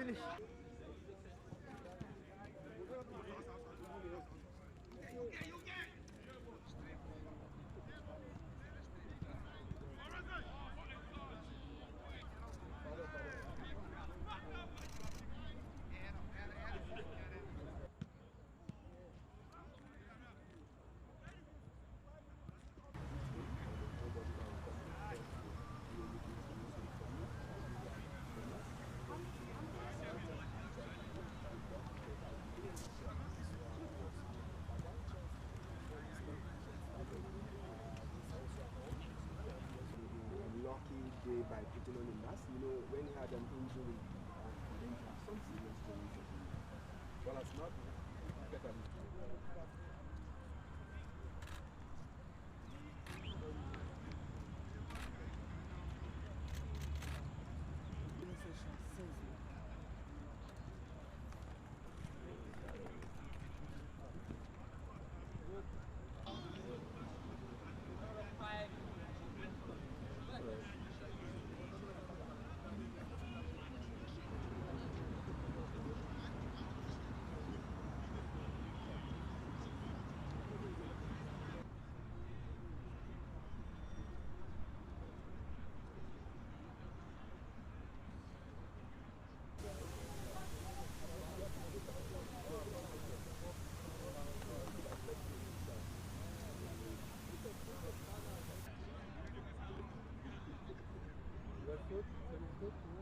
finish. Lucky day by putting on a mask. You know, when he had an injury, then he had some serious injuries. Well, it's not better. Good food.